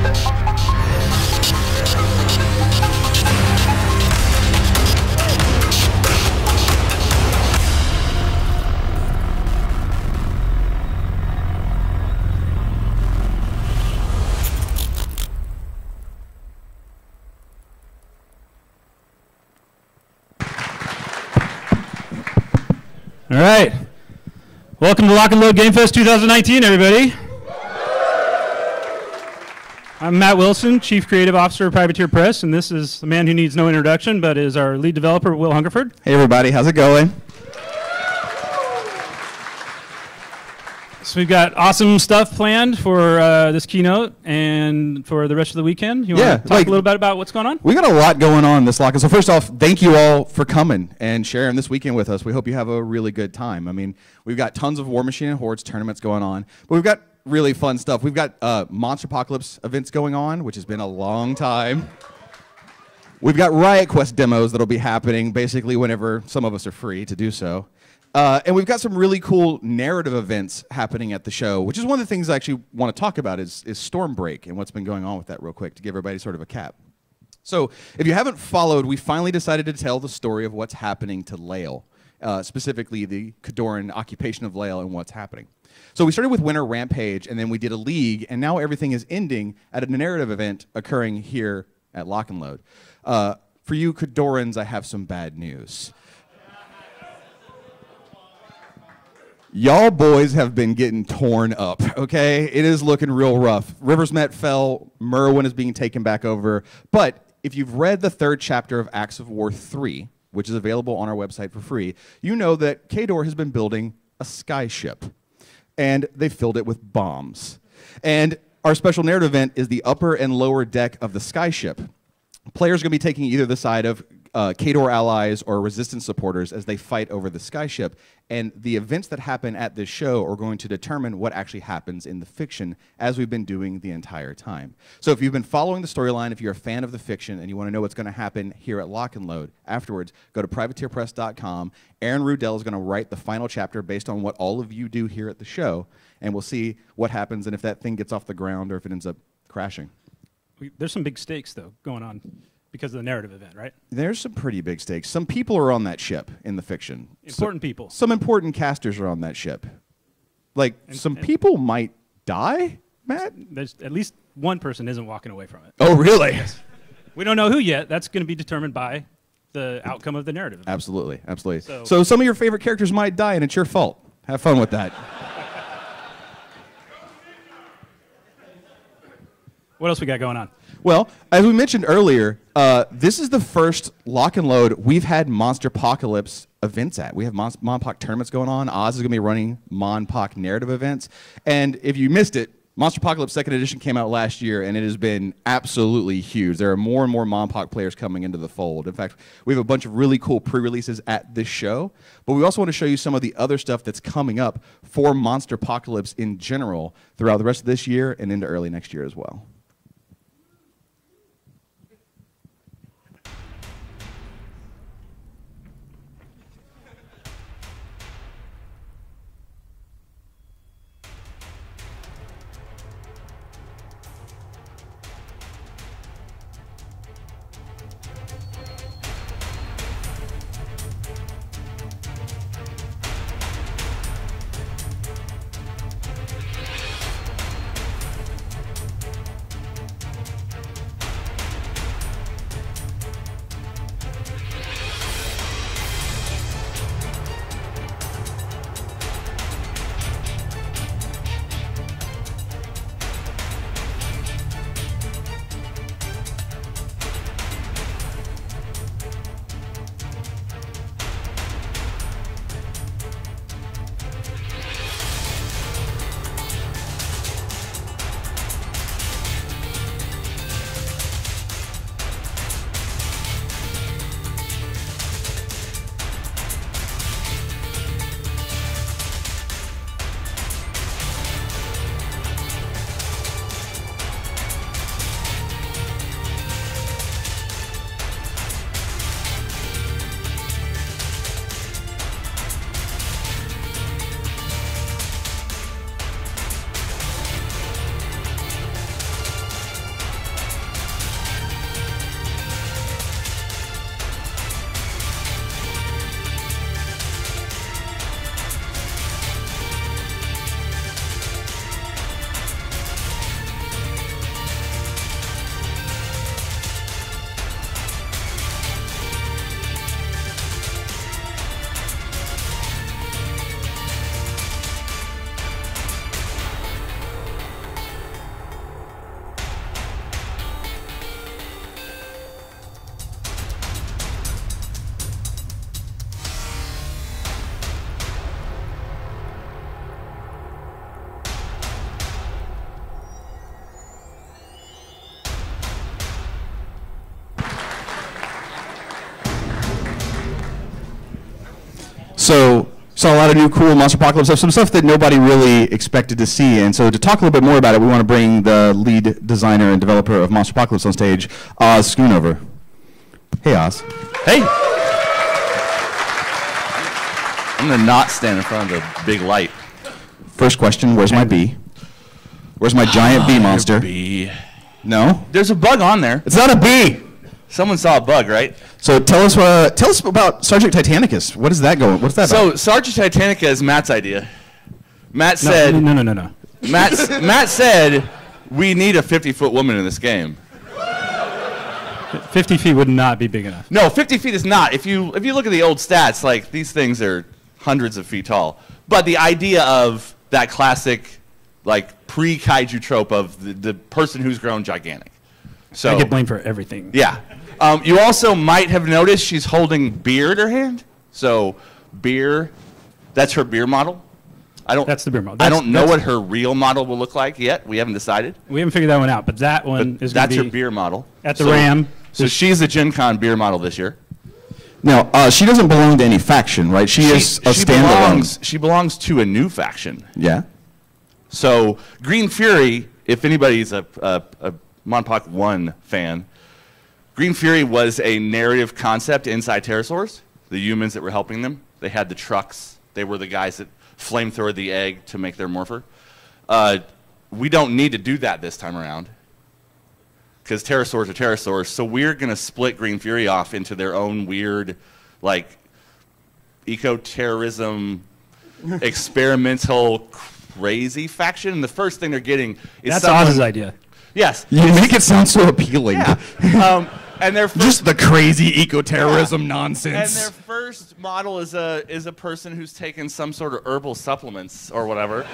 All right. Welcome to Lock and Load Gamefest 2019, everybody. I'm Matt Wilson, Chief Creative Officer of Privateer Press, and this is the man who needs no introduction, but is our lead developer, Will Hungerford. Hey, everybody. How's it going? So we've got awesome stuff planned for this keynote and for the rest of the weekend. You want to talk a little bit about what's going on? We got a lot going on this Lock. So first off, thank you all for coming and sharing this weekend with us. We hope you have a really good time. I mean, we've got tons of War Machine and Hordes tournaments going on, but we've got really fun stuff. We've got Monster Apocalypse events going on, which has been a long time. We've got Riot Quest demos that'll be happening basically whenever some of us are free to do so. And we've got some really cool narrative events happening at the show, which is one of the things I actually want to talk about is Stormbreak and what's been going on with that real quick to give everybody sort of a cap. So if you haven't followed, we finally decided to tell the story of what's happening to Lael, specifically the Khadoran occupation of Lael and what's happening. So we started with Winter Rampage, and then we did a league, and now everything is ending at a narrative event occurring here at Lock and Load. For you Khadorans, I have some bad news. Y'all boys have been getting torn up, okay? It is looking real rough. Riversmet fell, Merwin is being taken back over, but if you've read the third chapter of Acts of War 3, which is available on our website for free, you know that Khador has been building a skyship, and they filled it with bombs. And our special narrative event is the upper and lower deck of the skyship. Players are going to be taking either the side of Khador allies or resistance supporters as they fight over the skyship, and the events that happen at this show are going to determine what actually happens in the fiction, as we've been doing the entire time. So if you've been following the storyline, if you're a fan of the fiction and you want to know what's going to happen here at Lock and Load afterwards, go to privateerpress.com. Aaron Rudell is going to write the final chapter based on what all of you do here at the show, and we'll see what happens and if that thing gets off the ground or if it ends up crashing. There's some big stakes, though, going on because of the narrative event, right? There's some pretty big stakes. Some people are on that ship in the fiction. Important people. Some important casters are on that ship. Like, some people might die, Matt? There's at least one person isn't walking away from it. Oh, really? Yes. We don't know who yet. That's going to be determined by the outcome of the narrative event. Absolutely, absolutely. So some of your favorite characters might die, and it's your fault. Have fun with that. What else we got going on? Well, as we mentioned earlier, this is the first Lock and Load we've had Monster Apocalypse events at. We have Monpoc tournaments going on. Oz is going to be running Monpoc narrative events. And if you missed it, Monster Apocalypse 2nd Edition came out last year, and it has been absolutely huge. There are more and more Monpoc players coming into the fold. In fact, we have a bunch of really cool pre-releases at this show, but we also want to show you some of the other stuff that's coming up for Monster Apocalypse in general throughout the rest of this year and into early next year as well. Saw a lot of new cool Monster Apocalypse stuff, some stuff that nobody really expected to see. And so to talk a little bit more about it, we want to bring the lead designer and developer of Monster Apocalypse on stage, Oz Schoonover. Hey, Oz. Hey. I'm going to not stand in front of the big light. First question, where's my bee? Where's my giant bee monster? Bee. No? There's a bug on there. It's not a bee! Someone saw a bug, right? So tell us about Sergeant Titanicus. What is that going? What's that about? So Sergeant Titanica is Matt's idea. Matt said... No. Matt said, we need a 50-foot woman in this game. 50 feet would not be big enough. No, 50 feet is not. If you look at the old stats, like, these things are hundreds of feet tall. But the idea of that classic, like, pre-kaiju trope of the person who's grown gigantic. So I get blamed for everything. Yeah. You also might have noticed she's holding beer in her hand. So beer, that's her beer model. That's the beer model. I don't know what her real model will look like yet. We haven't decided. We haven't figured that one out, but that one is going to be... That's her beer model. At the Ram. So she's the Gen Con beer model this year. Now, she doesn't belong to any faction, right? She is a standalone. She belongs to a new faction. Yeah. So Green Fury, if anybody's a Monpoc 1 fan, Green Fury was a narrative concept inside pterosaurs. The humans that were helping them, they had the trucks. They were the guys that flamethrowered the egg to make their morpher. We don't need to do that this time around because pterosaurs are pterosaurs. So we're going to split Green Fury off into their own weird, like, eco-terrorism, experimental, crazy faction. And the first thing they're getting is That's Oz's idea. Yes. You make it sound so appealing. Yeah. And their first, just the crazy eco-terrorism nonsense. And their first model is a person who's taken some sort of herbal supplements or whatever.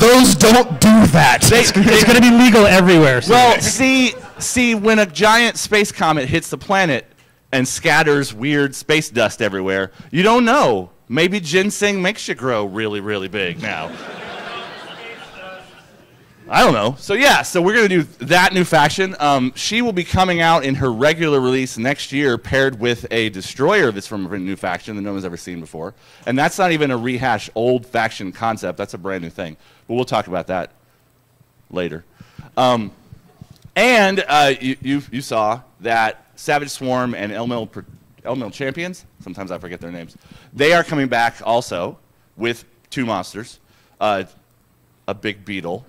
Those don't do that. It's going to be legal everywhere. So. Well, see, when a giant space comet hits the planet and scatters weird space dust everywhere, you don't know. Maybe ginseng makes you grow really, really big now. I don't know. So yeah, so we're going to do that new faction. She will be coming out in her regular release next year paired with a destroyer that's from a new faction that no one's ever seen before. And that's not even a rehash old faction concept. That's a brand new thing. But we'll talk about that later. You saw that Savage Swarm and Elmil Champions, sometimes I forget their names, they are coming back also with two monsters, a big beetle.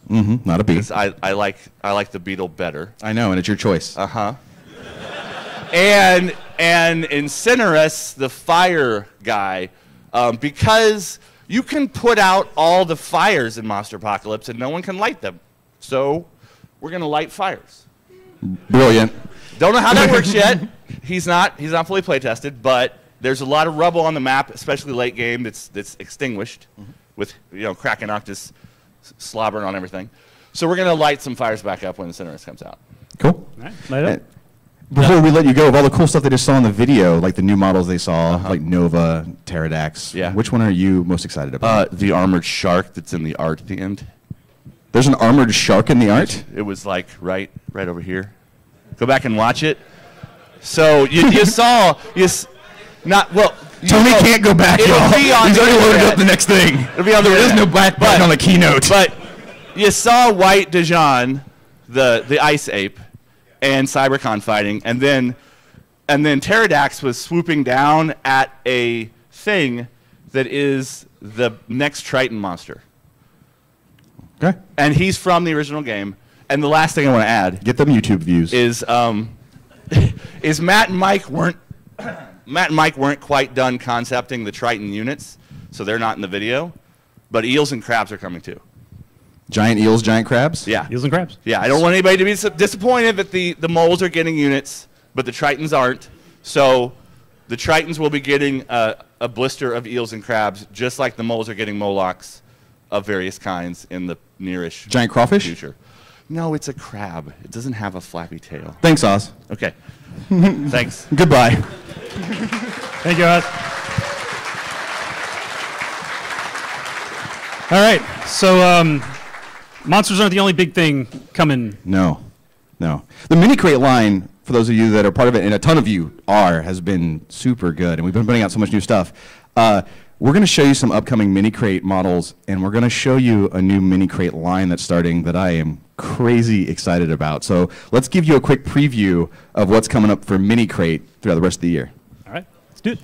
Mm-hmm, not a bee. I like the beetle better. I know, and it's your choice. Uh-huh. and Incinerus, the fire guy, because you can put out all the fires in Monster Apocalypse and no one can light them. So we're going to light fires. Brilliant. Don't know how that works yet. He's not fully play tested, but there's a lot of rubble on the map, especially late game, that's extinguished with Kraken Octus slobbering on everything. So we're going to light some fires back up when the Incinerus comes out. Cool. All right, light up. Before we let you go, of all the cool stuff they just saw in the video, like the new models they saw, like Nova, Pterodax, which one are you most excited about? The armored shark that's in the art at the end. There's an armored shark in the art? It was like right over here. Go back and watch it. So you saw, Tony can't go back, y'all. He's already loaded up the next thing. It'll be on the There is no black button on the keynote. But you saw White Dijon, the ice ape, and Cybercon fighting, and then Pterodax was swooping down at a thing that is the next Triton monster. Okay. And he's from the original game. And the last thing I want to add, get them YouTube views, is Matt and Mike weren't quite done concepting the Triton units, so they're not in the video. But eels and crabs are coming too. Giant eels, giant crabs? Yeah. Eels and crabs. Yeah, I don't want anybody to be disappointed that the moles are getting units, but the Tritons aren't. So the Tritons will be getting a blister of eels and crabs, just like the moles are getting Molochs of various kinds in the nearish giant crawfish future. No, it's a crab. It doesn't have a flappy tail. Thanks, Oz. Okay. Thanks. Goodbye. Thank you, Oz. All right, so monsters aren't the only big thing coming. No. The mini crate line, for those of you that are part of it, and a ton of you are, has been super good, and we've been putting out so much new stuff. We're going to show you some upcoming mini crate models, and we're going to show you a new mini crate line that's starting that I am crazy excited about. So let's give you a quick preview of what's coming up for mini crate throughout the rest of the year. All right, let's do it.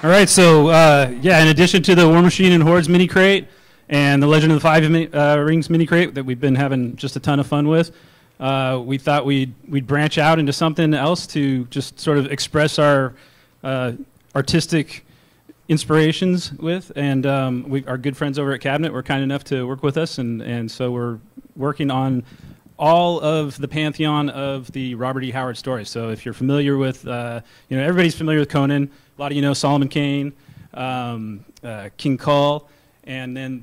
All right, so yeah, in addition to the War Machine and Hordes mini crate and the Legend of the Five Rings mini crate that we've been having just a ton of fun with, we thought we'd branch out into something else to just sort of express our artistic inspirations with. And our good friends over at Cabinet were kind enough to work with us, and so we're working on all of the pantheon of the Robert E. Howard stories. So if you're familiar with, everybody's familiar with Conan. A lot of you know Solomon Kane, King Kull, and then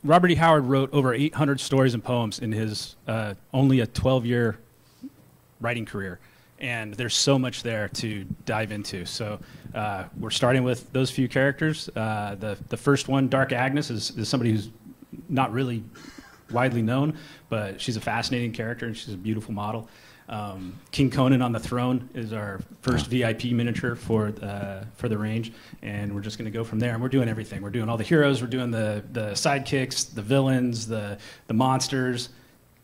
Robert E. Howard wrote over 800 stories and poems in his only a 12-year writing career. And there's so much there to dive into. So we're starting with those few characters. The first one, Dark Agnes, is somebody who's not really widely known, but she's a fascinating character and she's a beautiful model. King Conan on the Throne is our first VIP miniature for the range, and we're just going to go from there. And we're doing everything. We're doing all the heroes. We're doing the sidekicks, the villains, the monsters,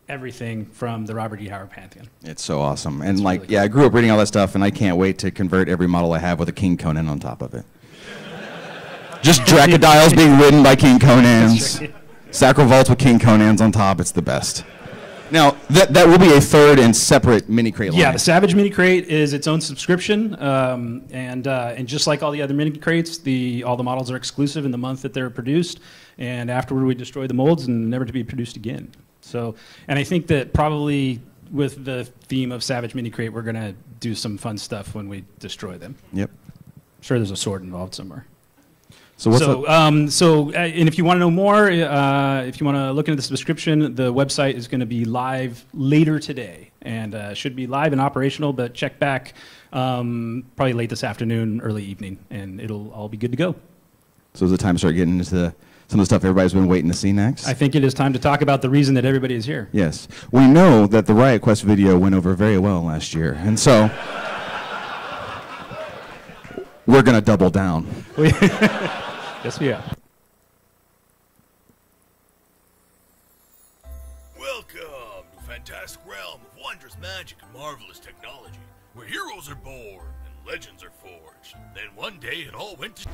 everything from the Robert E. Howard pantheon. It's so awesome. And really cool. I grew up reading all that stuff, and I can't wait to convert every model I have with a King Conan on top of it. Just Dracodiles being ridden by King Conans. Sacrovaults with King Conans on top. It's the best. Now, that will be a third and separate mini crate line. Yeah, the Savage mini crate is its own subscription, and just like all the other mini crates, all the models are exclusive in the month that they're produced, and afterward we destroy the molds and never to be produced again. So, and I think that probably with the theme of Savage mini crate, we're going to do some fun stuff when we destroy them. Yep. I'm sure there's a sword involved somewhere. So what's and if you want to know more, if you want to look into the subscription, the website is going to be live later today, and should be live and operational. But check back probably late this afternoon, early evening, and it'll all be good to go. So is it time to start getting into some of the stuff everybody's been waiting to see next? I think it is time to talk about the reason that everybody is here. Yes, we know that the Riot Quest video went over very well last year, and so we're going to double down. Yes, we are. realm of wondrous magic and marvelous technology, where heroes are born and legends are forged. Then one day it all went to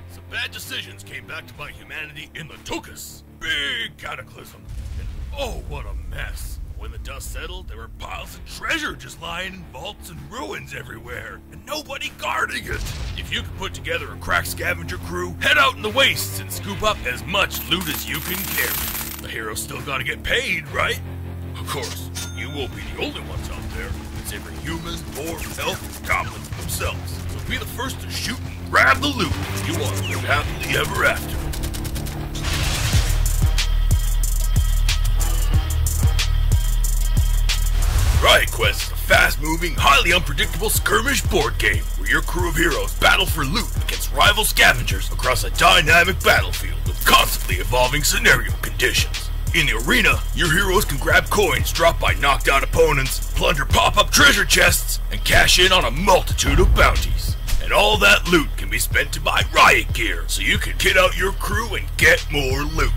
some bad decisions came back to bite humanity in the Tukas. Big cataclysm. And oh, what a mess. When the dust settled, there were piles of treasure just lying in vaults and ruins everywhere, and nobody guarding it. If you could put together a crack scavenger crew, head out in the wastes and scoop up as much loot as you can carry. The heroes still gotta get paid, right? Of course, you won't be the only ones out there. It's every human, dwarf, elf, and goblins themselves. So be the first to shoot and grab the loot if you want to live happily ever after. Riot Quest is a fast-moving, highly unpredictable skirmish board game where your crew of heroes battle for loot against rival scavengers across a dynamic battlefield with constantly evolving scenario conditions. In the arena, your heroes can grab coins dropped by knocked-out opponents, plunder pop-up treasure chests, and cash in on a multitude of bounties. And all that loot can be spent to buy riot gear so you can kit out your crew and get more loot.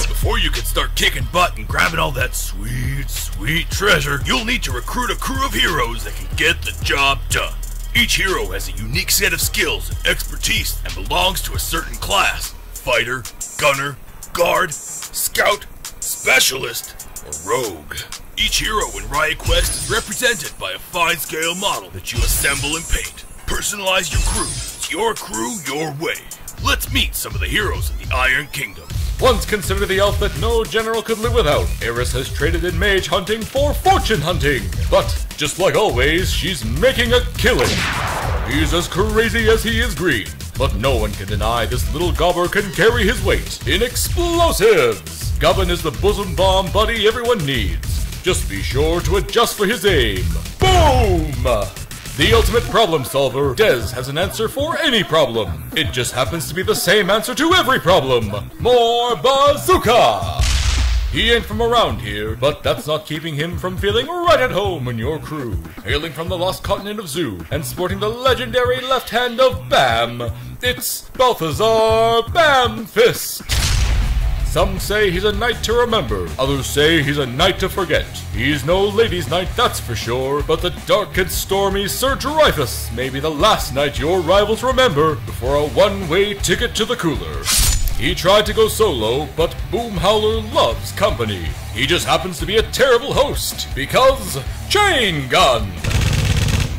Before you can start kicking butt and grabbing all that sweet, sweet treasure, you'll need to recruit a crew of heroes that can get the job done. Each hero has a unique set of skills and expertise and belongs to a certain class: fighter, gunner, guard, scout, specialist, or rogue. Each hero in Riot Quest is represented by a fine scale model that you assemble and paint. Personalize your crew. It's your crew, your way. Let's meet some of the heroes of the Iron Kingdom. Once considered the elf that no general could live without, Eris has traded in mage hunting for fortune hunting. But, just like always, she's making a killing. He's as crazy as he is green, but no one can deny this little gobber can carry his weight in explosives. Gubbin is the bosom bomb buddy everyone needs. Just be sure to adjust for his aim. Boom! The ultimate problem solver, Dez has an answer for any problem. It just happens to be the same answer to every problem. More bazooka! He ain't from around here, but that's not keeping him from feeling right at home in your crew. Hailing from the lost continent of Zoo, and sporting the legendary left hand of Bam, it's Balthazar Bam Fist. Some say he's a knight to remember, others say he's a knight to forget. He's no ladies' knight, that's for sure, but the dark and stormy Sir Dreyfus may be the last knight your rivals remember before a one-way ticket to the cooler. He tried to go solo, but Boom Howler loves company. He just happens to be a terrible host, because Chain Gun!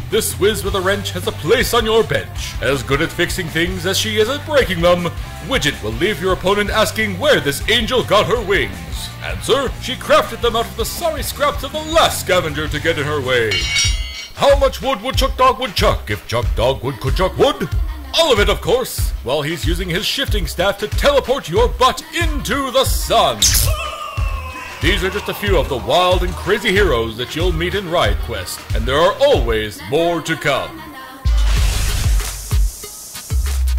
This whiz with a wrench has a place on your bench. As good at fixing things as she is at breaking them, Widget will leave your opponent asking where this angel got her wings. Answer, she crafted them out of the sorry scraps of the last scavenger to get in her way. How much wood would Chuck Dog would chuck if Chuck Dog would could chuck wood? All of it, of course, while he's using his shifting staff to teleport your butt into the sun. These are just a few of the wild and crazy heroes that you'll meet in Riot Quest, and there are always more to come.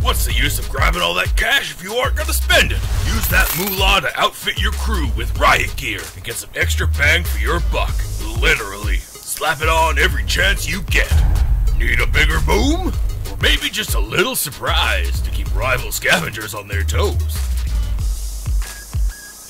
What's the use of grabbing all that cash if you aren't gonna spend it? Use that moolah to outfit your crew with riot gear and get some extra bang for your buck. Literally. Slap it on every chance you get. Need a bigger boom? Or maybe just a little surprise to keep rival scavengers on their toes.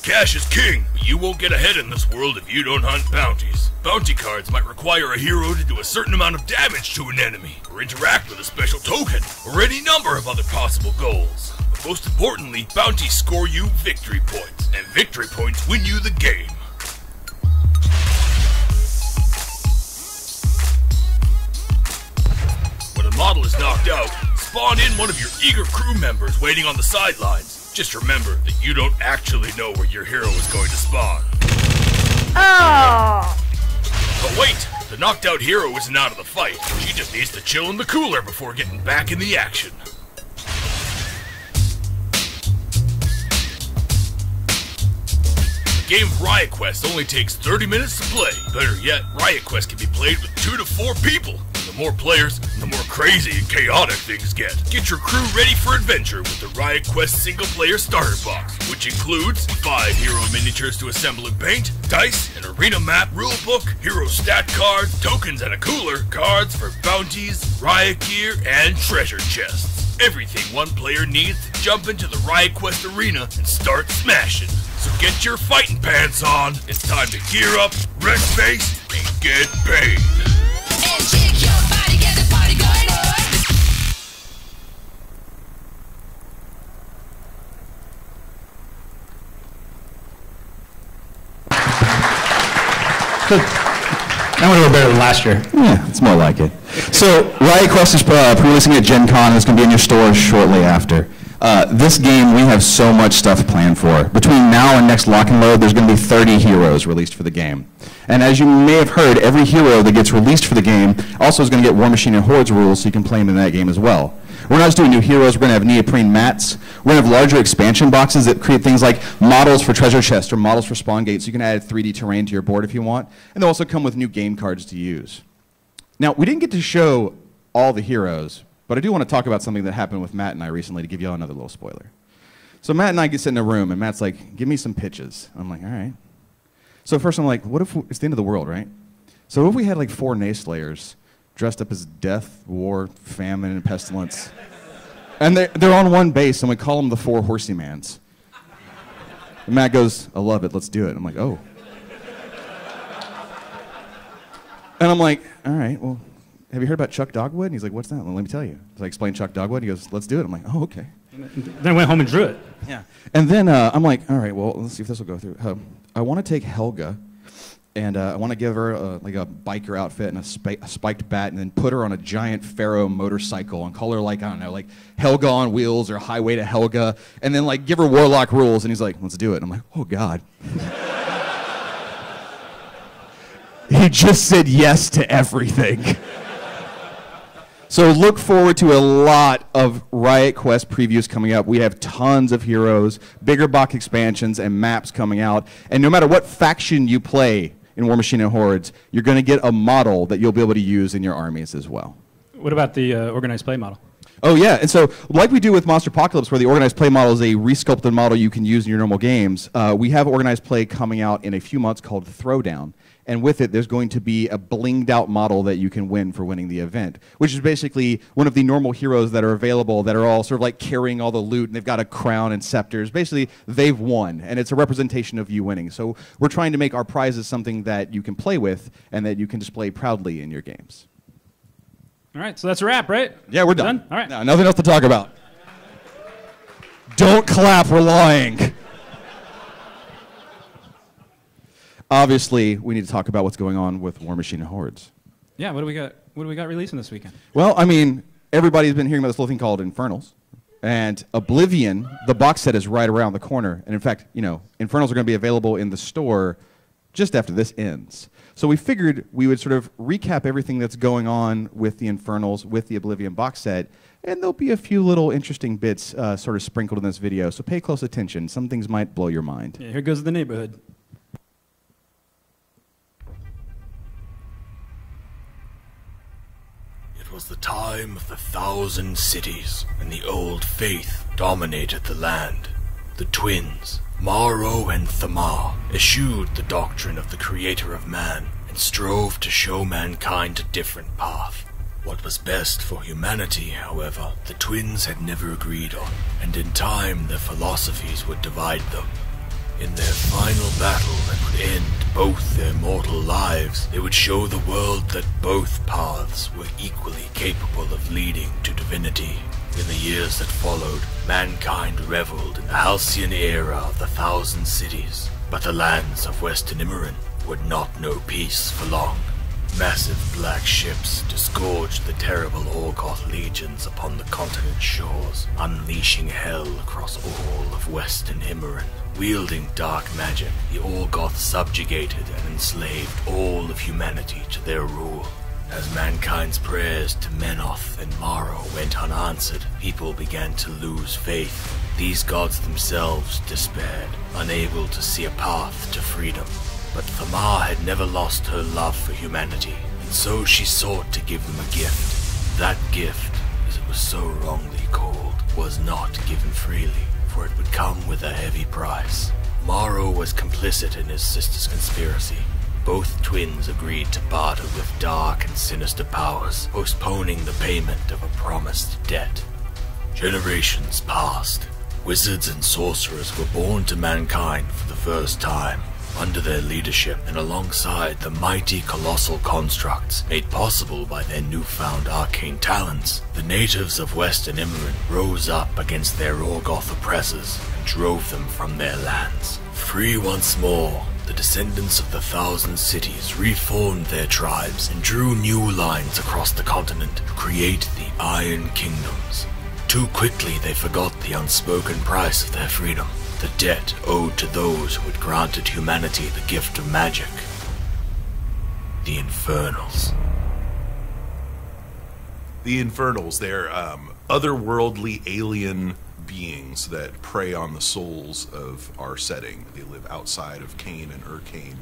Cash is king, but you won't get ahead in this world if you don't hunt bounties. Bounty cards might require a hero to do a certain amount of damage to an enemy, or interact with a special token, or any number of other possible goals. But most importantly, bounties score you victory points, and victory points win you the game. When a model is knocked out, spawn in one of your eager crew members waiting on the sidelines. Just remember that you don't actually know where your hero is going to spawn. Oh! But wait, the knocked out hero isn't out of the fight. She just needs to chill in the cooler before getting back in the action. The game of Riot Quest only takes 30 minutes to play. Better yet, Riot Quest can be played with 2 to 4 people. The more players, the more crazy and chaotic things get. Get your crew ready for adventure with the Riot Quest single-player starter box, which includes 5 hero miniatures to assemble and paint, dice, an arena map rulebook, hero stat cards, tokens and a cooler, cards for bounties, riot gear, and treasure chests. Everything one player needs to jump into the Riot Quest arena and start smashing. So So get your fighting pants on. It's time to gear up, rest face, and get paid. And shake your body, get the party going on. That went a little better than last year. Yeah, it's more like it. So Riot Quest is pre-releasing at Gen Con, and it's going to be in your stores shortly after. This game, we have so much stuff planned for. Between now and next lock and load, there's going to be 30 heroes released for the game. And as you may have heard, every hero that gets released for the game also is going to get War Machine and Hordes rules, so you can play them in that game as well. We're not just doing new heroes, we're going to have neoprene mats. We're going to have larger expansion boxes that create things like models for treasure chests or models for spawn gates, so you can add 3D terrain to your board if you want. And they'll also come with new game cards to use. Now, we didn't get to show all the heroes, but I do want to talk about something that happened with Matt and I recently to give you all another little spoiler. So Matt and I get sit in a room, and Matt's like, give me some pitches. I'm like, all right. So first I'm like, what if it's the end of the world, right? So what if we had like 4 Nayslayers dressed up as death, war, famine, and pestilence? And they're on one base, and we call them the 4 Horsey Mans. And Matt goes, I love it, let's do it. I'm like, oh. And I'm like, all right, well, have you heard about Chuck Dogwood? And he's like, what's that? Well, let me tell you. So I explained Chuck Dogwood. He goes, let's do it. I'm like, oh, okay. Then I went home and drew it. Yeah. And then I'm like, all right, well, let's see if this will go through. I want to take Helga, and I want to give her like a biker outfit and a spiked bat, and then put her on a giant Pharaoh motorcycle and call her like, I don't know, like Helga on Wheels or Highway to Helga, and then like give her Warlock rules. And he's like, let's do it. And I'm like, oh, God. He just said yes to everything. So look forward to a lot of Riot Quest previews coming up. We have tons of heroes, bigger box expansions, and maps coming out. And no matter what faction you play in War Machine and Hordes, you're going to get a model that you'll be able to use in your armies as well. What about the organized play model? Oh, yeah. And so like we do with Monster Apocalypse, where the organized play model is a resculpted model you can use in your normal games, we have organized play coming out in a few months called Throwdown. And with it, there's going to be a blinged out model that you can win for winning the event, which is basically one of the normal heroes that are available that are all sort of like carrying all the loot, and they've got a crown and scepters. Basically, they've won, and it's a representation of you winning. So we're trying to make our prizes something that you can play with and that you can display proudly in your games. All right, so that's a wrap, right? Yeah, we're done. All right. No, nothing else to talk about. Don't clap, we're lying. Obviously, we need to talk about what's going on with War Machine and Hordes. Yeah, what do we got? What do we got releasing this weekend? Well, I mean, everybody's been hearing about this little thing called Infernals. And Oblivion, the box set, is right around the corner. And in fact, you know, Infernals are going to be available in the store just after this ends. So we figured we would sort of recap everything that's going on with the Infernals, with the Oblivion box set, and there'll be a few little interesting bits sort of sprinkled in this video. So pay close attention. Some things might blow your mind. Yeah, here goes the neighborhood. It was the time of the 1,000 cities, and the old faith dominated the land. The twins, Maro and Thamar, eschewed the doctrine of the creator of man, and strove to show mankind a different path. What was best for humanity, however, the twins had never agreed on, and in time their philosophies would divide them. In their final battle that would end both their mortal lives, they would show the world that both paths were equally capable of leading to divinity. In the years that followed, mankind reveled in the halcyon era of the 1,000 cities, but the lands of Western Immorin would not know peace for long. Massive black ships disgorged the terrible Orgoth legions upon the continent's shores, unleashing hell across all of Western Immorin. Wielding dark magic, the Orgoth subjugated and enslaved all of humanity to their rule. As mankind's prayers to Menoth and Maro went unanswered, people began to lose faith. These gods themselves despaired, unable to see a path to freedom. But Thamar had never lost her love for humanity, and so she sought to give them a gift. That gift, as it was so wrongly called, was not given freely, for it would come with a heavy price. Maro was complicit in his sister's conspiracy. Both twins agreed to barter with dark and sinister powers, postponing the payment of a promised debt. Generations passed, Wizards and sorcerers were born to mankind for the first time, under their leadership and alongside the mighty colossal constructs made possible by their newfound arcane talents. The natives of Western Imran rose up against their Orgoth oppressors and drove them from their lands. Free once more, the descendants of the Thousand Cities reformed their tribes and drew new lines across the continent to create the Iron Kingdoms. Too quickly they forgot the unspoken price of their freedom, the debt owed to those who had granted humanity the gift of magic. The Infernals. The Infernals, they're otherworldly alien beings that prey on the souls of our setting. They live outside of Cain and Urcain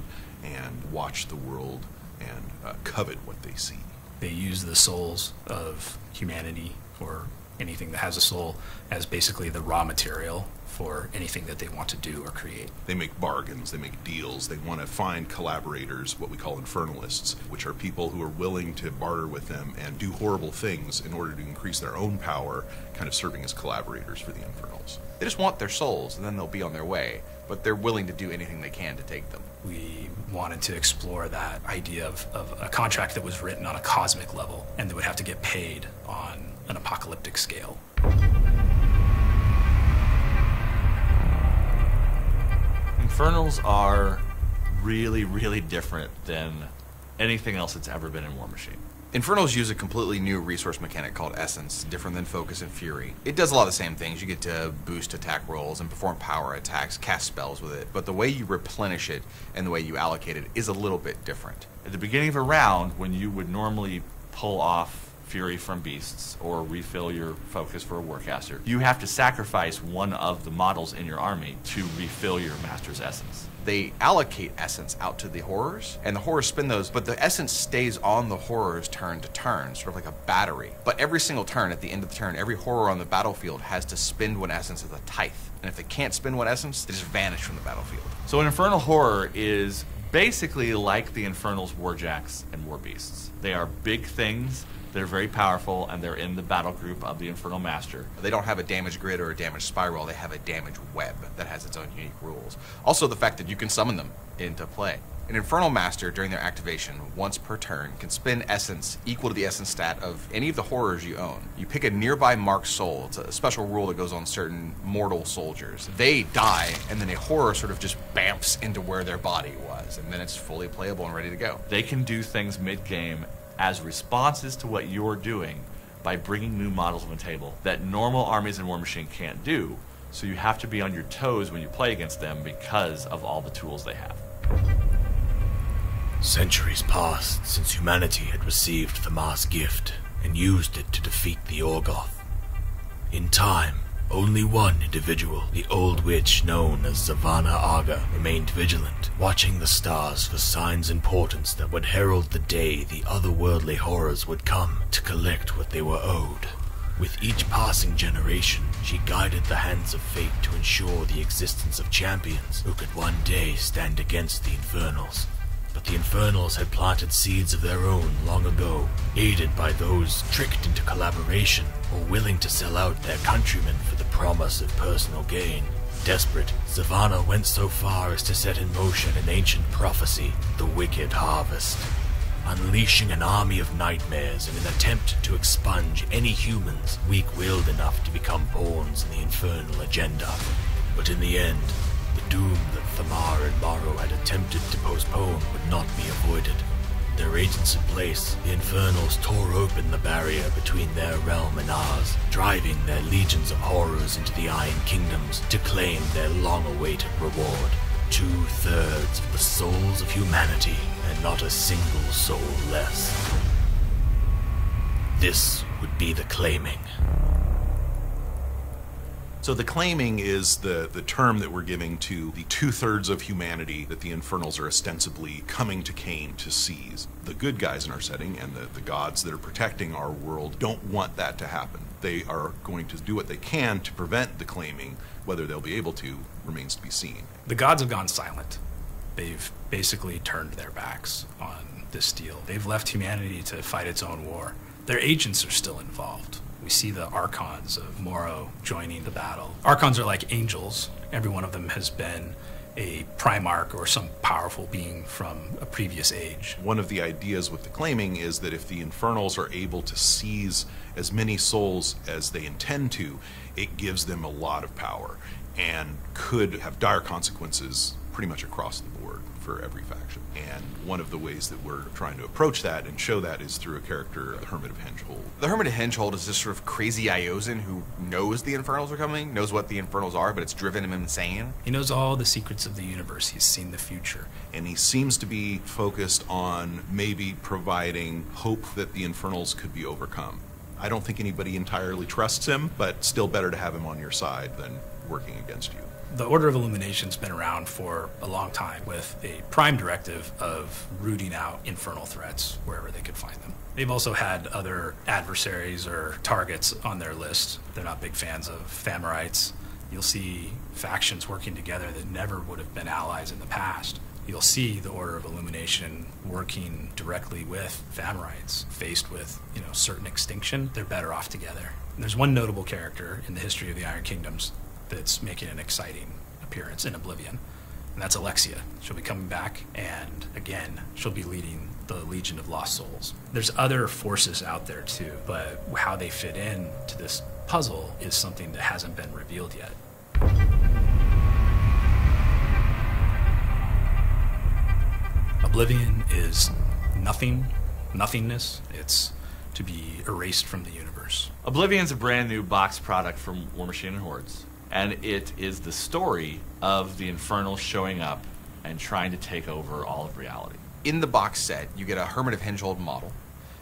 and watch the world and covet what they see. They use the souls of humanity, or anything that has a soul, as basically the raw material for anything that they want to do or create. They make bargains, they make deals, they want to find collaborators, what we call infernalists, which are people who are willing to barter with them and do horrible things in order to increase their own power, kind of serving as collaborators for the Infernals. They just want their souls, and then they'll be on their way, but they're willing to do anything they can to take them. We wanted to explore that idea of a contract that was written on a cosmic level, and that would have to get paid on an apocalyptic scale. Infernals are really, really different than anything else that's ever been in War Machine. Infernals use a completely new resource mechanic called Essence, different than Focus and Fury. It does a lot of the same things. You get to boost attack rolls and perform power attacks, cast spells with it, but the way you replenish it and the way you allocate it is a little bit different. At the beginning of a round, when you would normally pull off Fury from Beasts or refill your focus for a Warcaster, you have to sacrifice one of the models in your army to refill your Master's Essence. They allocate Essence out to the Horrors, and the Horrors spin those, but the Essence stays on the Horrors turn to turn, sort of like a battery. But every single turn, at the end of the turn, every Horror on the battlefield has to spend one Essence as a tithe. And if they can't spend one Essence, they just vanish from the battlefield. So an Infernal Horror is basically like the Infernals Warjacks and War Beasts. They are big things. They're very powerful, and they're in the battle group of the Infernal Master. They don't have a damage grid or a damage spiral, they have a damage web that has its own unique rules. Also the fact that you can summon them into play. An Infernal Master, during their activation, once per turn, can spend Essence equal to the Essence stat of any of the Horrors you own. You pick a nearby marked soul. It's a special rule that goes on certain mortal soldiers. They die, and then a Horror sort of just bamfs into where their body was, and then it's fully playable and ready to go. They can do things mid-game as responses to what you're doing by bringing new models on the table that normal armies in War Machine can't do, so you have to be on your toes when you play against them because of all the tools they have. Centuries passed since humanity had received the Mars gift and used it to defeat the Orgoth. In time, only one individual, the old witch known as Zavanna Aga, remained vigilant, watching the stars for signs and portents that would herald the day the otherworldly horrors would come to collect what they were owed. With each passing generation, she guided the hands of fate to ensure the existence of champions who could one day stand against the Infernals. But the Infernals had planted seeds of their own long ago, aided by those tricked into collaboration or willing to sell out their countrymen for the promise of personal gain. Desperate, Zavanna went so far as to set in motion an ancient prophecy, the Wicked Harvest, unleashing an army of nightmares in an attempt to expunge any humans weak-willed enough to become pawns in the infernal agenda. But in the end, the doom that Thamar and Morrow had attempted to postpone would not be avoided. Their agents in place, the Infernals tore open the barrier between their realm and ours, driving their legions of horrors into the Iron Kingdoms to claim their long-awaited reward. 2/3 of the souls of humanity, and not a single soul less. This would be the claiming. So the claiming is the term that we're giving to the 2/3 of humanity that the Infernals are ostensibly coming to Cain to seize. The good guys in our setting and the gods that are protecting our world don't want that to happen. They are going to do what they can to prevent the claiming. Whether they'll be able to remains to be seen. The gods have gone silent. They've basically turned their backs on this deal. They've left humanity to fight its own war. Their agents are still involved, We see the Archons of Morrow joining the battle. Archons are like angels. Every one of them has been a Primarch or some powerful being from a previous age. One of the ideas with the claiming is that if the Infernals are able to seize as many souls as they intend to, it gives them a lot of power and could have dire consequences pretty much across the board for every faction. And one of the ways that we're trying to approach that and show that is through a character, the Hermit of Hengehold. The Hermit of Hengehold is this sort of crazy Iozan who knows the Infernals are coming, knows what the Infernals are, but it's driven him insane. He knows all the secrets of the universe. He's seen the future. And he seems to be focused on maybe providing hope that the Infernals could be overcome. I don't think anybody entirely trusts him, but still better to have him on your side than working against you. The Order of Illumination's been around for a long time with a prime directive of rooting out infernal threats wherever they could find them. They've also had other adversaries or targets on their list. They're not big fans of Famorites. You'll see factions working together that never would have been allies in the past. You'll see the Order of Illumination working directly with Famorites. Faced with, certain extinction, they're better off together. And there's one notable character in the history of the Iron Kingdoms that's making an exciting appearance in Oblivion, and that's Alexia. She'll be coming back, and again, she'll be leading the Legion of Lost Souls. There's other forces out there too, but how they fit in to this puzzle is something that hasn't been revealed yet. Oblivion is nothingness. It's to be erased from the universe. Oblivion's a brand new box product from War Machine and Hordes, and it is the story of the Infernals showing up and trying to take over all of reality. In the box set, you get a Hermit of Hengehold model.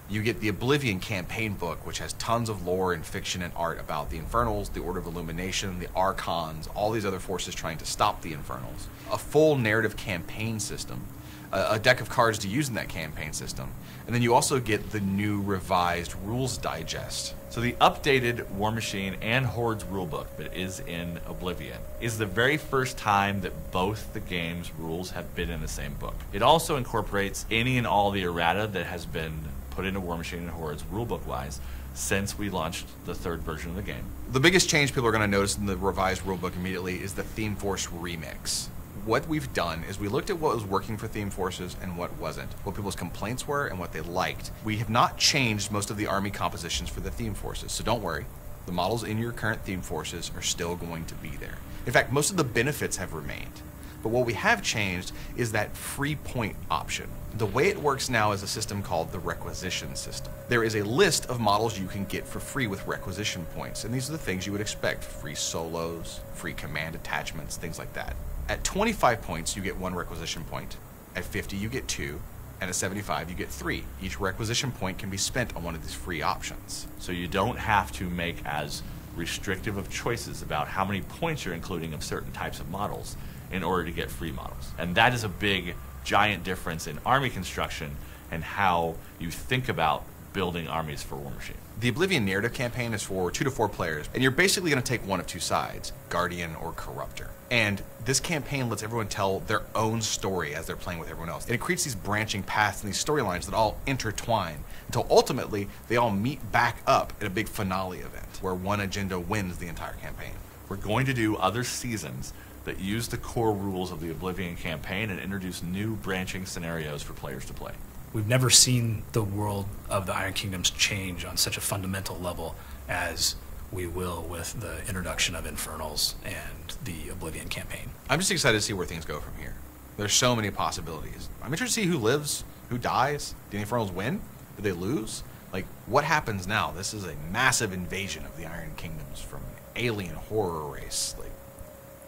You get the Oblivion campaign book, which has tons of lore and fiction and art about the Infernals, the Order of Illumination, the Archons, all these other forces trying to stop the Infernals. A full narrative campaign system, a deck of cards to use in that campaign system, and then you also get the new revised rules digest. So the updated War Machine and Hordes rulebook that is in Oblivion is the very first time that both the game's rules have been in the same book. It also incorporates any and all the errata that has been put into War Machine and Hordes rulebook-wise since we launched the third version of the game. The biggest change people are going to notice in the revised rulebook immediately is the Theme Force remix. What we've done is we looked at what was working for Theme Forces and what wasn't, what people's complaints were and what they liked. We have not changed most of the army compositions for the Theme Forces, so don't worry. The models in your current Theme Forces are still going to be there. In fact, most of the benefits have remained. But what we have changed is that free point option. The way it works now is a system called the requisition system. There is a list of models you can get for free with requisition points, and these are the things you would expect: free solos, free command attachments, things like that. At 25 points, you get 1 requisition point. At 50, you get 2. And at 75, you get 3. Each requisition point can be spent on one of these free options. So you don't have to make as restrictive of choices about how many points you're including of certain types of models in order to get free models. And that is a big, giant difference in army construction and how you think about building armies for War Machine. The Oblivion narrative campaign is for 2 to 4 players, and you're basically going to take one of 2 sides, Guardian or Corruptor. And this campaign lets everyone tell their own story as they're playing with everyone else. And it creates these branching paths and these storylines that all intertwine until ultimately they all meet back up at a big finale event where one agenda wins the entire campaign. We're going to do other seasons that use the core rules of the Oblivion campaign and introduce new branching scenarios for players to play. We've never seen the world of the Iron Kingdoms change on such a fundamental level as we will with the introduction of Infernals and the Oblivion campaign. I'm just excited to see where things go from here. There's so many possibilities. I'm interested to see who lives, who dies. Do the Infernals win? Do they lose? Like, what happens now? This is a massive invasion of the Iron Kingdoms from an alien horror race. Like,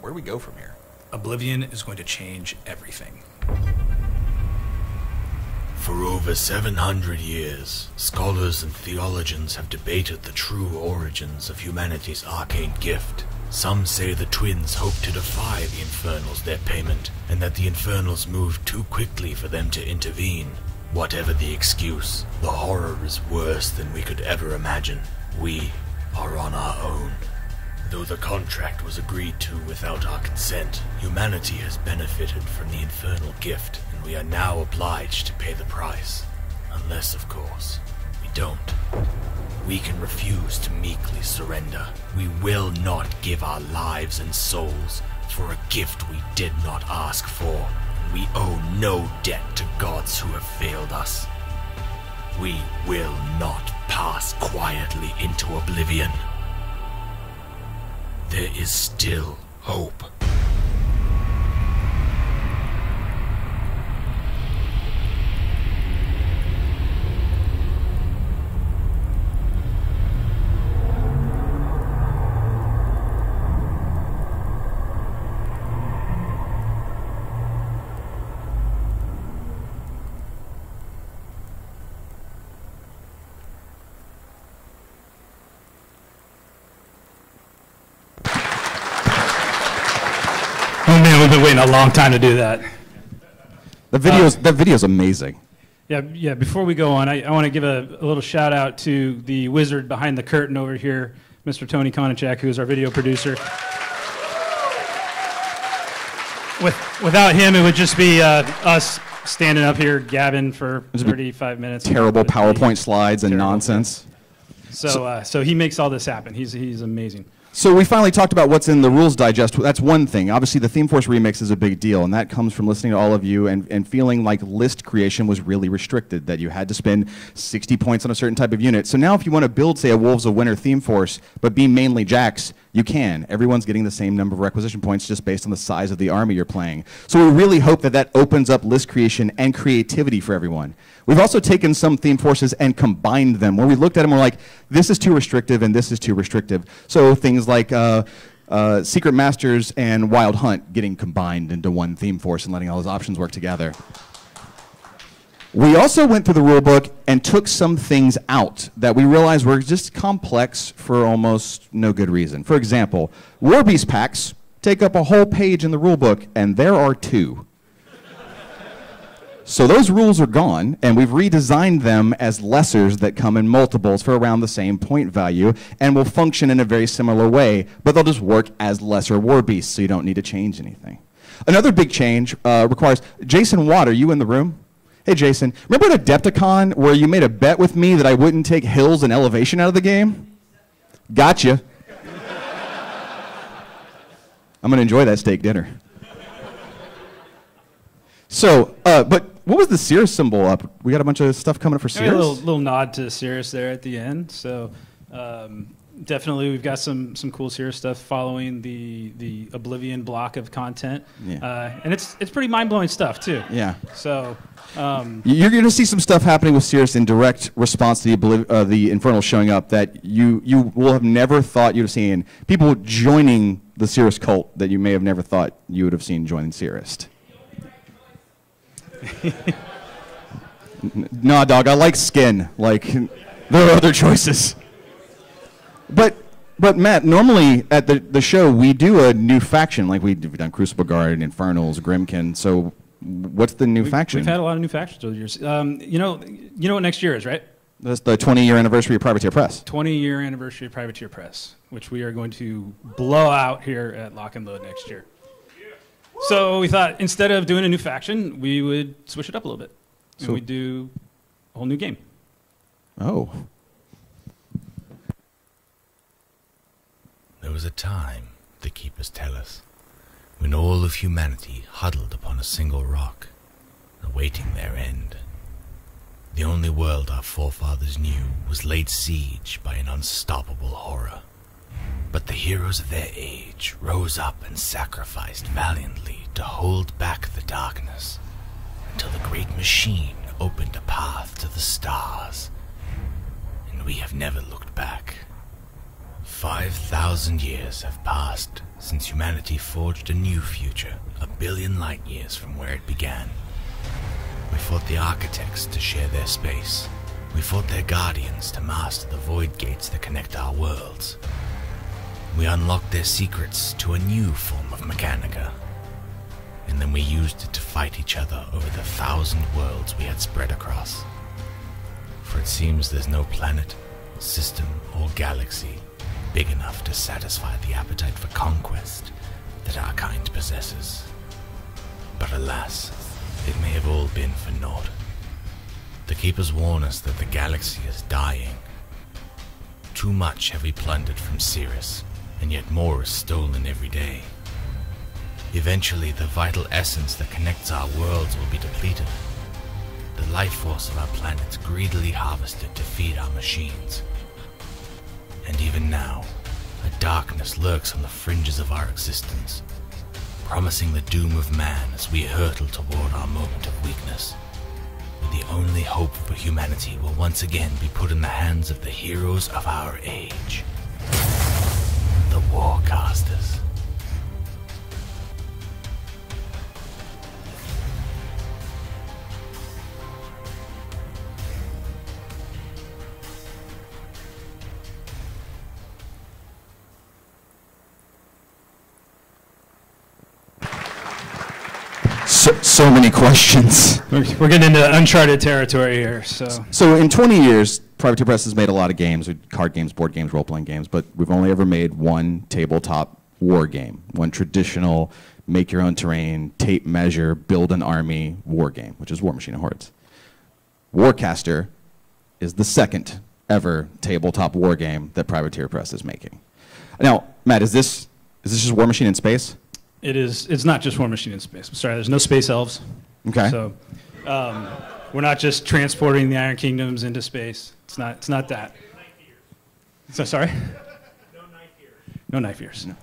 where do we go from here? Oblivion is going to change everything. For over 700 years, scholars and theologians have debated the true origins of humanity's arcane gift. Some say the twins hope to defy the Infernals their payment, and that the Infernals moved too quickly for them to intervene. Whatever the excuse, the horror is worse than we could ever imagine. We are on our own. Though the contract was agreed to without our consent, humanity has benefited from the infernal gift, and we are now obliged to pay the price. Unless, of course, we don't. We can refuse to meekly surrender. We will not give our lives and souls for a gift we did not ask for. We owe no debt to gods who have failed us. We will not pass quietly into oblivion. There is still hope. Oh man, we've been waiting a long time to do that. That video's amazing. Yeah. Before we go on, I want to give a little shout out to the wizard behind the curtain over here, Mr. Tony Konachak, who is our video producer. Without him, it would just be us standing up here gabbing for 35 minutes. Terrible PowerPoint slides and nonsense. So he makes all this happen. He's amazing. So we finally talked about what's in the Rules Digest. That's one thing. Obviously, the Theme Force remix is a big deal, and that comes from listening to all of you and feeling like list creation was really restricted, that you had to spend 60 points on a certain type of unit. So now if you want to build, say, a Wolves of Winter Theme Force, but be mainly Jacks, you can. Everyone's getting the same number of requisition points just based on the size of the army you're playing. So we really hope that that opens up list creation and creativity for everyone. We've also taken some theme forces and combined them, where we looked at them and we're like, this is too restrictive and this is too restrictive. So things like Secret Masters and Wild Hunt getting combined into one theme force and letting all those options work together. We also went through the rulebook and took some things out that we realized were just complex for almost no good reason. For example, War Beast packs take up a whole page in the rulebook, and there are 2. So those rules are gone, and we've redesigned them as lessers that come in multiples for around the same point value and will function in a very similar way, but they'll just work as lesser war beasts, so you don't need to change anything. Another big change requires, Jason Watt, are you in the room? Hey Jason, remember at Adepticon where you made a bet with me that I wouldn't take hills and elevation out of the game? Gotcha. I'm going to enjoy that steak dinner. So, but what was the Cirrus symbol up? We got a bunch of stuff coming up for Cirrus? A little nod to Cirrus there at the end. So definitely we've got some cool Cirrus stuff following the Oblivion block of content. Yeah. And it's pretty mind-blowing stuff, too. Yeah. So you're going to see some stuff happening with Cirrus in direct response to the Infernal showing up that you will have never thought you'd have seen. People joining the Cirrus cult that you may have never thought you would have seen joining Cirrus. Nah, dog, I like skin. Like, there are other choices. But Matt, normally at the show, we do a new faction. Like, we've done Crucible Guard, Infernals, Grimkin. So what's the new faction? We've had a lot of new factions over the years. You know what next year is, right? That's the 20-year anniversary of Privateer Press. 20-year anniversary of Privateer Press, which we are going to blow out here at Lock and Load next year. So we thought instead of doing a new faction, we would switch it up a little bit. And we'd do a whole new game. Oh. There was a time, the keepers tell us, when all of humanity huddled upon a single rock, awaiting their end. The only world our forefathers knew was laid siege by an unstoppable horror. But the heroes of their age rose up and sacrificed valiantly to hold back the darkness, until the great machine opened a path to the stars, and we have never looked back. 5,000 years have passed since humanity forged a new future, 1 billion light years from where it began. We fought the architects to share their space. We fought their guardians to master the void gates that connect our worlds. We unlocked their secrets to a new form of Mechanica, and then we used it to fight each other over the 1,000 worlds we had spread across. For it seems there's no planet, system, or galaxy big enough to satisfy the appetite for conquest that our kind possesses. But alas, it may have all been for naught. The keepers warn us that the galaxy is dying. Too much have we plundered from Sirius, and yet more is stolen every day. Eventually, the vital essence that connects our worlds will be depleted. The life force of our planets greedily harvested to feed our machines. And even now, a darkness lurks on the fringes of our existence, promising the doom of man as we hurtle toward our moment of weakness. The only hope for humanity will once again be put in the hands of the heroes of our age. The Warcasters. So many questions. We're getting into uncharted territory here. So in 20 years, Privateer Press has made a lot of games, card games, board games, role-playing games, but we've only ever made one tabletop war game, one traditional make-your-own terrain, tape measure, build an army war game, which is War Machine and Hordes. Warcaster is the second ever tabletop war game that Privateer Press is making. Now, Matt, is this just War Machine in space? It is. It's not just War Machine in space. I'm sorry, there's no space elves. Okay. So we're not just transporting the Iron Kingdoms into space. It's not that. So sorry. No knife ears. No.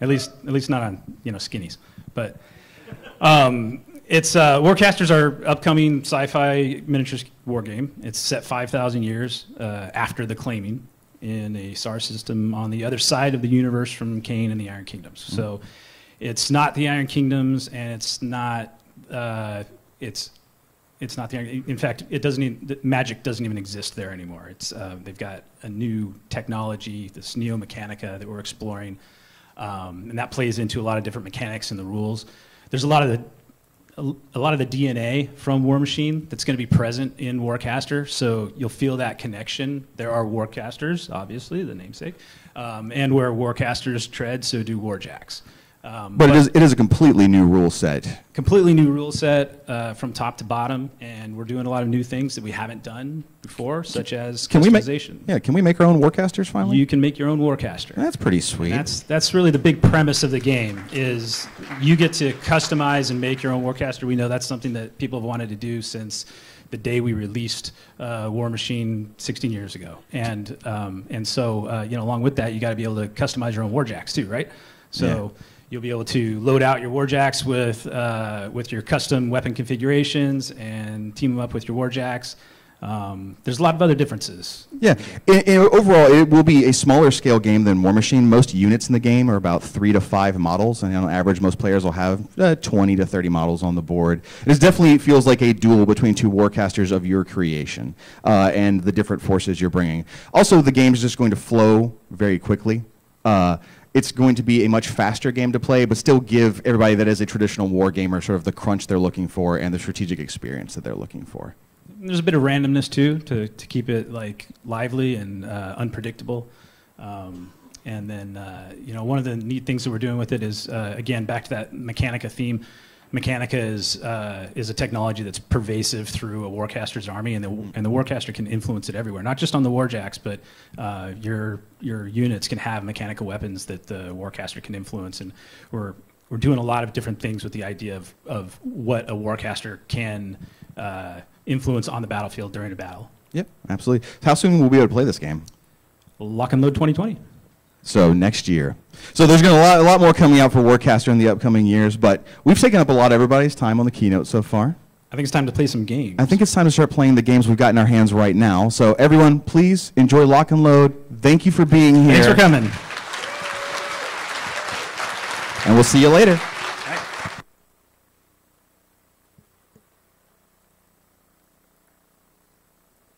at least not on skinnies. But it's Warcasters are upcoming sci-fi miniatures war game. It's set 5,000 years after the Claiming in a star system on the other side of the universe from Kane and the Iron Kingdoms. Mm-hmm. So. It's not the Iron Kingdoms, and it's not it's not the. In fact, it doesn't even, magic doesn't even exist there anymore. It's they've got a new technology, this neo-mechanica that we're exploring, and that plays into a lot of different mechanics and the rules. There's a lot of the DNA from War Machine that's going to be present in Warcaster, so you'll feel that connection. There are Warcasters, obviously, the namesake, and where Warcasters tread, so do Warjacks. But it is a completely new rule set. Completely new rule set from top to bottom, and we're doing a lot of new things that we haven't done before, such as customization. Can we make our own Warcasters finally? You can make your own Warcaster. That's pretty sweet. And that's really the big premise of the game, is you get to customize and make your own Warcaster. We know that's something that people have wanted to do since the day we released War Machine 16 years ago. And so along with that, you got to be able to customize your own Warjacks too, right? So. Yeah. You'll be able to load out your Warjacks with your custom weapon configurations and team them up with your Warjacks. There's a lot of other differences. Yeah. Overall, it will be a smaller scale game than War Machine. Most units in the game are about 3 to 5 models, and on average, most players will have 20 to 30 models on the board. It definitely feels like a duel between two Warcasters of your creation and the different forces you're bringing. Also, the game is just going to flow very quickly. It's going to be a much faster game to play, but still give everybody that is a traditional war gamer sort of the crunch they're looking for and the strategic experience that they're looking for. There's a bit of randomness too, to keep it like lively and unpredictable. And then one of the neat things that we're doing with it is again back to that Mechanica theme. Mechanica is a technology that's pervasive through a Warcaster's army, and the Warcaster can influence it everywhere, not just on the Warjacks, but your units can have Mechanica weapons that the Warcaster can influence, and we're doing a lot of different things with the idea of what a Warcaster can influence on the battlefield during a battle. Yep, absolutely. How soon will we be able to play this game? Lock and load 2020. So next year. So there's going to be a lot more coming out for Warcaster in the upcoming years, but we've taken up a lot of everybody's time on the keynote so far. I think it's time to play some games. I think it's time to start playing the games we've got in our hands right now. So everyone, please enjoy Lock and Load. Thank you for being here. Thanks for coming. And we'll see you later.